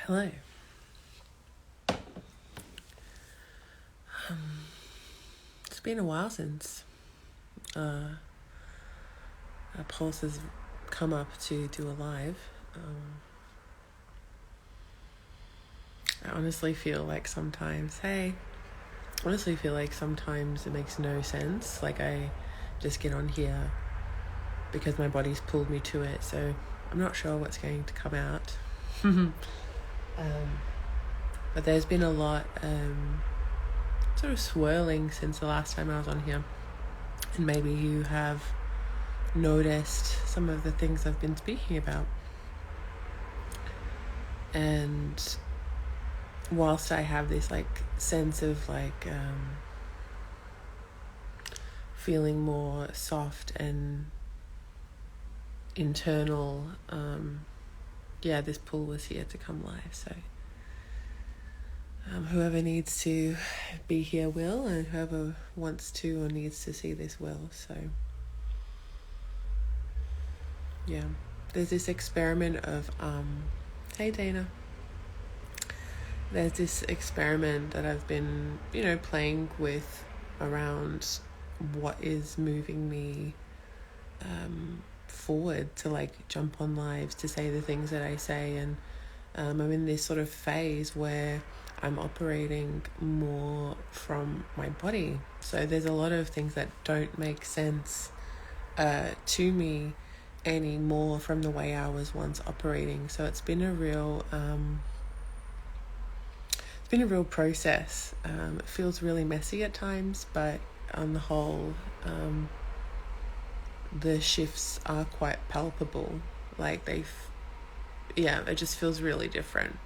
Hello. It's been a while since a Pulse has come up to do a live. I honestly feel like sometimes it makes no sense. Like I just get on here because my body's pulled me to it. So I'm not sure what's going to come out. But there's been a lot sort of swirling since the last time I was on here. And maybe you have noticed some of the things I've been speaking about. And whilst I have this sense of feeling more soft and internal, this pull was here to come live. So whoever needs to be here will, and whoever wants to or needs to see this will. So there's this experiment of hey Dana. There's this experiment that I've been, playing with around what is moving me forward to jump on lives, to say the things that I say. And I'm in this sort of phase where I'm operating more from my body. So there's a lot of things that don't make sense to me anymore from the way I was once operating. So it's been a real process. It feels really messy at times, but on the whole, the shifts are quite palpable. It just feels really different.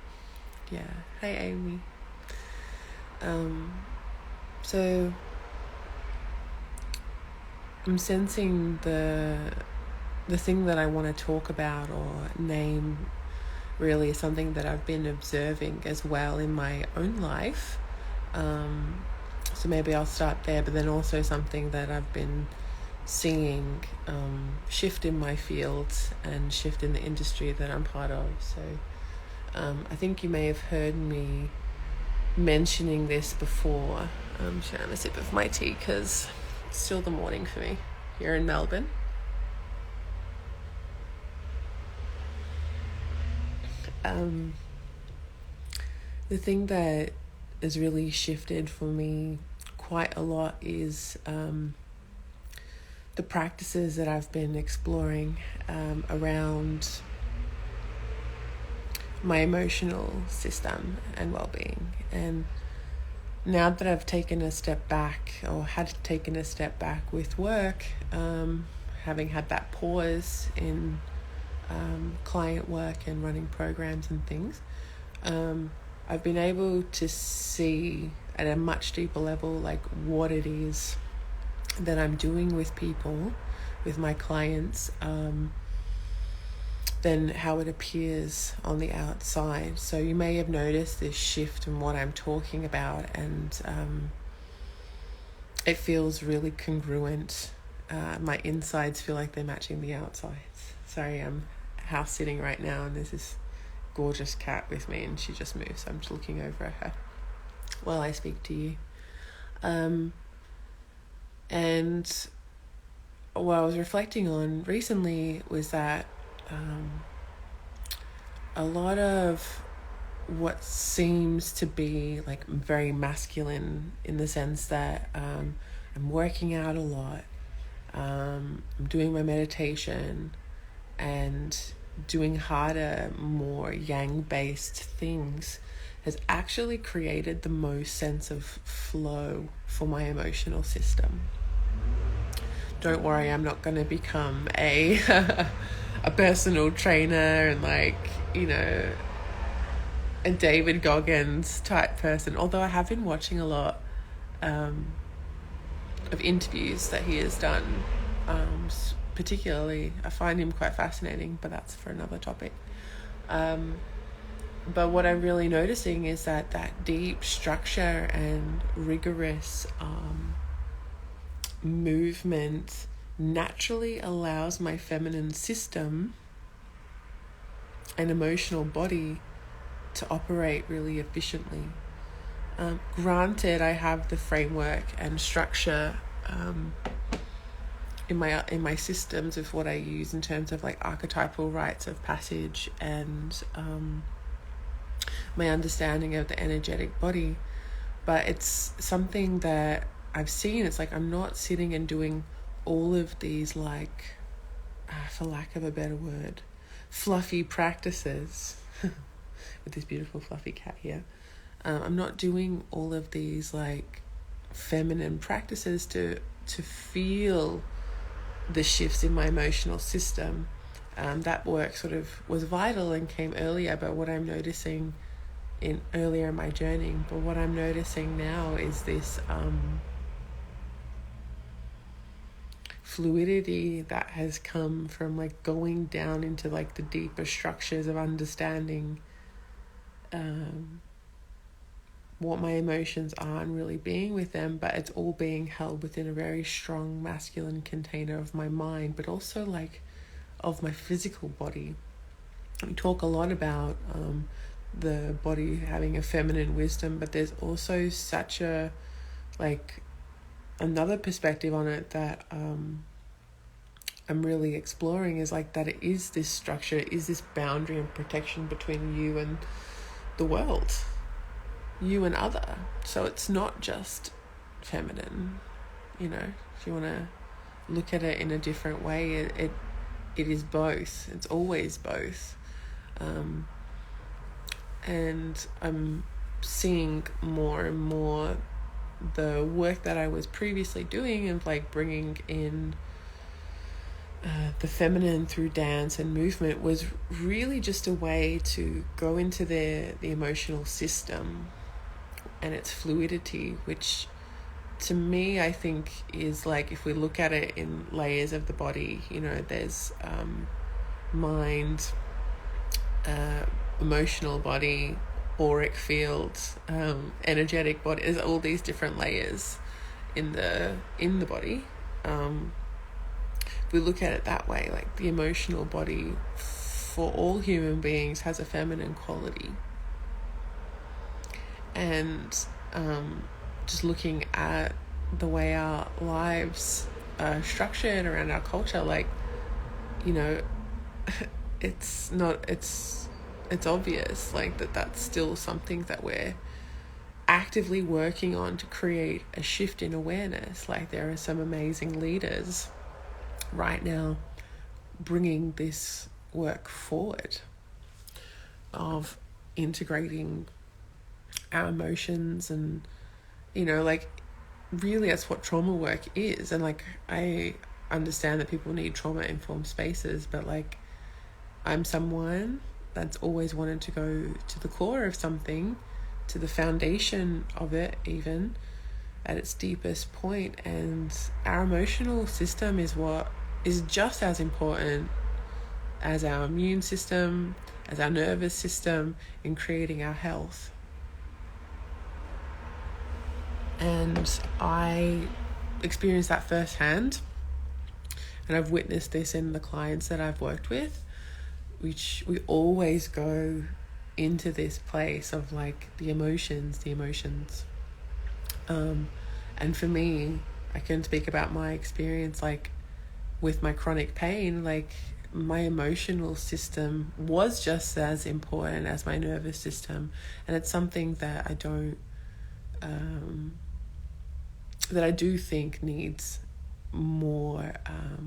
Yeah. Hey, Amy. So I'm sensing the thing that I want to talk about or name really is something that I've been observing as well in my own life. So maybe I'll start there, but then also something that I've been seeing shift in my field and shift in the industry that I'm part of. So I think you may have heard me mentioning this before. I'm just having a sip of my tea because it's still the morning for me here in Melbourne. The thing that has really shifted for me quite a lot is the practices that I've been exploring around my emotional system and well-being. And now that I've taken a step back, or had taken a step back with work, having had that pause in client work and running programs and things, I've been able to see at a much deeper level what it is that I'm doing with people, with my clients, than how it appears on the outside. So you may have noticed this shift in what I'm talking about, and it feels really congruent. My insides feel like they're matching the outsides. Sorry, I'm house sitting right now, and there's this gorgeous cat with me, and she just moved, so I'm just looking over at her while I speak to you. And what I was reflecting on recently was that a lot of what seems to be very masculine, in the sense that I'm working out a lot, I'm doing my meditation and doing harder, more yang-based things, has actually created the most sense of flow for my emotional system. Don't worry, I'm not going to become a personal trainer and a David Goggins type person, although I have been watching a lot of interviews that he has done. Particularly, I find him quite fascinating, but that's for another topic. But what I'm really noticing is that deep structure and rigorous movement naturally allows my feminine system and emotional body to operate really efficiently. Granted, I have the framework and structure in my systems of what I use in terms of like archetypal rites of passage and my understanding of the energetic body, but it's something that I've seen. It's like I'm not sitting and doing all of these like, for lack of a better word, fluffy practices with this beautiful fluffy cat here. I'm not doing all of these like feminine practices to feel the shifts in my emotional system. That work sort of was vital and came earlier, but what I'm noticing earlier in my journey, but what I'm noticing now is this fluidity that has come from like going down into like the deeper structures of understanding what my emotions are and really being with them, but it's all being held within a very strong masculine container of my mind, but also like of my physical body. We talk a lot about the body having a feminine wisdom, but there's also such a like another perspective on it that I'm really exploring, is like that it is this structure, it is this boundary and protection between you and the world, you and other. So it's not just feminine, you know, if you want to look at it in a different way, it is both. It's always both. And I'm seeing more and more the work that I was previously doing and like bringing in the feminine through dance and movement was really just a way to go into the emotional system and its fluidity, which to me I think is like, if we look at it in layers of the body, you know, there's mind, emotional body, auric field, energetic body. There's all these different layers in the body. If we look at it that way, like the emotional body for all human beings has a feminine quality. And just looking at the way our lives are structured around our culture, like, you know, it's obvious like that's still something that we're actively working on to create a shift in awareness. Like there are some amazing leaders right now bringing this work forward of integrating our emotions, and you know, like really that's what trauma work is. And like I understand that people need trauma informed spaces, but like I'm someone that's always wanted to go to the core of something, to the foundation of it, even at its deepest point. And our emotional system is what is just as important as our immune system, as our nervous system in creating our health. And I experienced that firsthand, and I've witnessed this in the clients that I've worked with, which we always go into this place of like the emotions. And for me, I can speak about my experience, like with my chronic pain, like my emotional system was just as important as my nervous system. And it's something that I do think needs more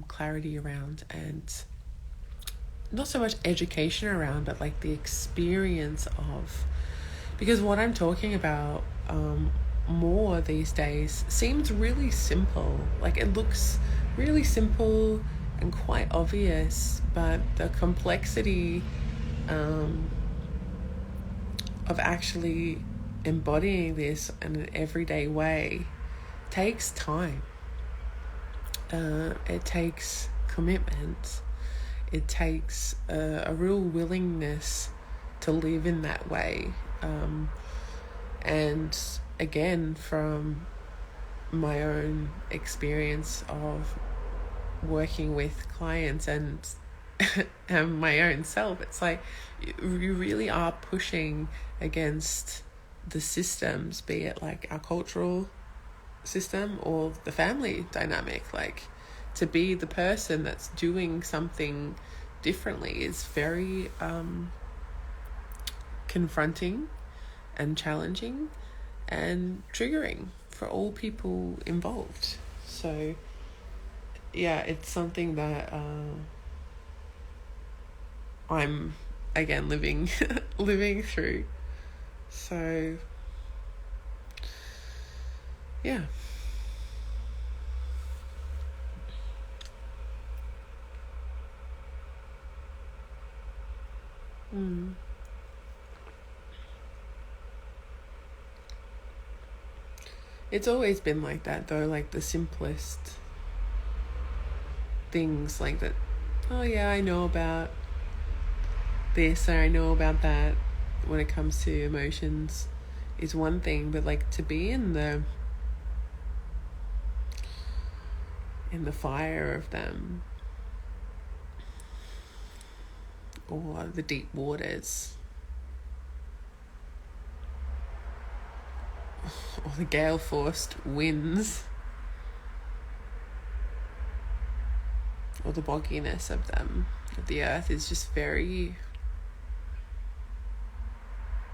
clarity around, and not so much education around, but like the experience of, because what I'm talking about more these days seems really simple. Like it looks really simple and quite obvious, but the complexity of actually embodying this in an everyday way takes time. It takes commitment. It takes a real willingness to live in that way. And again, from my own experience of working with clients and am my own self. It's like you really are pushing against the systems, be it like our cultural system or the family dynamic. Like, to be the person that's doing something differently is very confronting and challenging and triggering for all people involved. So yeah, it's something that I'm again living through. So yeah. It's always been like that though, like the simplest things like that. Oh yeah, I know about this or I know about that when it comes to emotions is one thing, but like to be in the fire of them, or the deep waters, or the gale forced winds, or the bogginess of them, of the earth, is just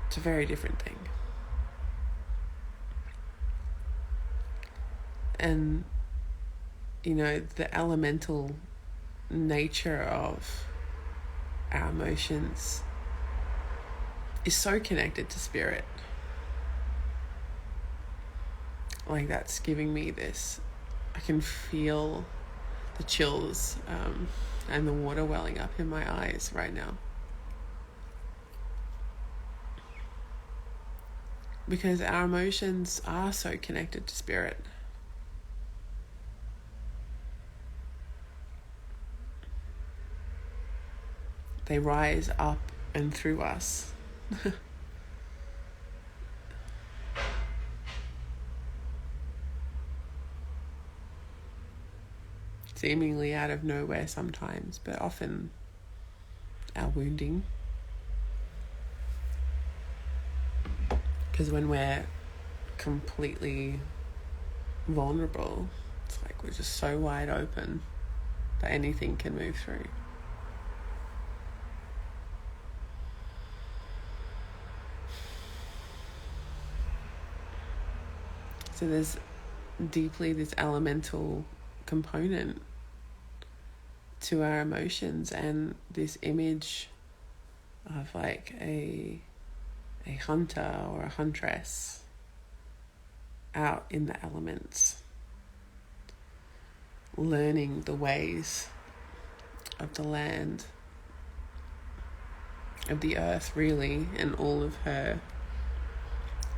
it's a very different thing. And you know, the elemental nature of our emotions is so connected to spirit. Like, that's giving me this, I can feel the chills and the water welling up in my eyes right now, because our emotions are so connected to spirit. They rise up and through us. Seemingly out of nowhere sometimes, but often our wounding. Because when we're completely vulnerable, it's like we're just so wide open that anything can move through. So there's deeply this elemental component to our emotions, and this image of like a hunter or a huntress out in the elements, learning the ways of the land, of the earth really, and all of her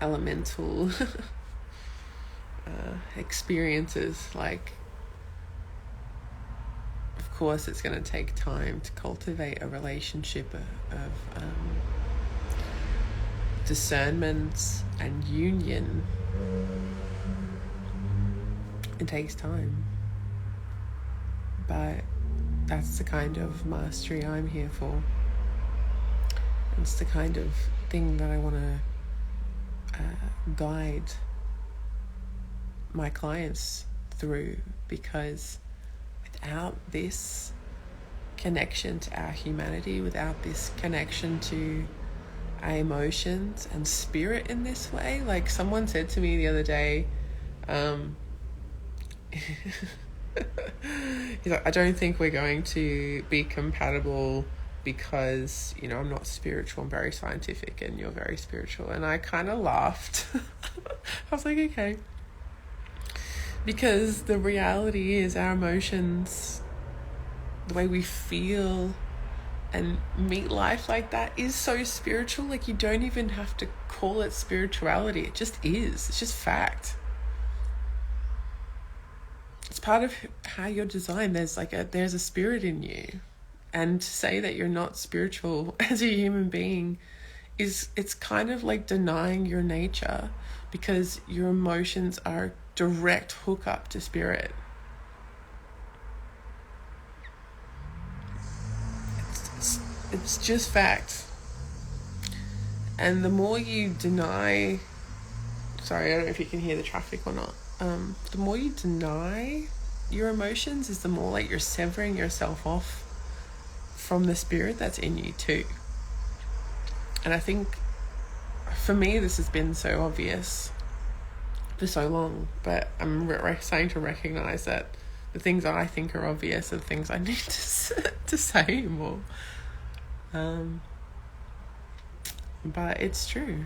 elemental experiences. Like, of course it's going to take time to cultivate a relationship of discernment and union. It takes time, but that's the kind of mastery I'm here for. It's the kind of thing that I want to guide my clients through, because without this connection to our humanity, without this connection to our emotions and spirit in this way, like someone said to me the other day, he's like, I don't think we're going to be compatible because, you know, I'm not spiritual, I'm very scientific and you're very spiritual. And I kind of laughed. I was like, okay. Because the reality is our emotions, the way we feel and meet life like that is so spiritual. Like, you don't even have to call it spirituality. It just is. It's just fact. It's part of how you're designed. There's a spirit in you. And to say that you're not spiritual as a human being it's kind of like denying your nature, because your emotions are direct hookup to spirit. It's just facts. And the more you deny, sorry, I don't know if you can hear the traffic or not. The more you deny your emotions is the more like you're severing yourself off from the spirit that's in you too. And I think for me, this has been so obvious for so long, but I'm starting to recognize that the things I think are obvious are the things I need to say more. But it's true.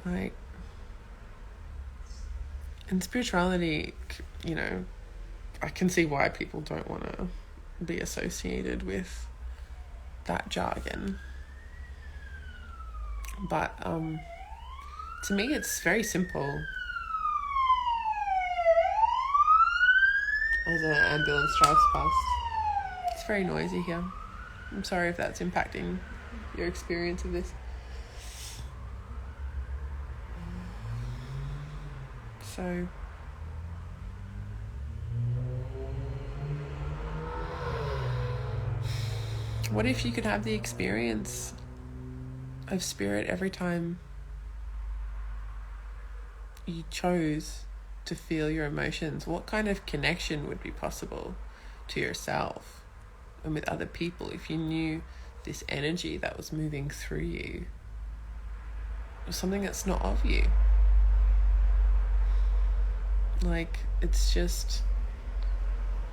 Like, in spirituality, you know, I can see why people don't want to be associated with that jargon. But to me, it's very simple. As an ambulance drives past, it's very noisy here. I'm sorry if that's impacting your experience of this. So what if you could have the experience of spirit every time you chose to feel your emotions? What kind of connection would be possible to yourself and with other people if you knew this energy that was moving through you was something that's not of you? Like, it's just,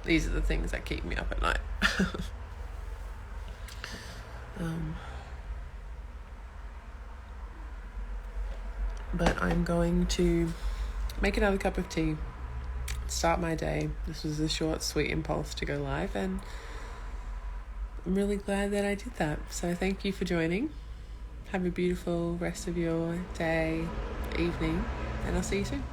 these are the things that keep me up at night. But I'm going to make another cup of tea, start my day. This was a short, sweet impulse to go live, and I'm really glad that I did that. So thank you for joining. Have a beautiful rest of your day, evening, and I'll see you soon.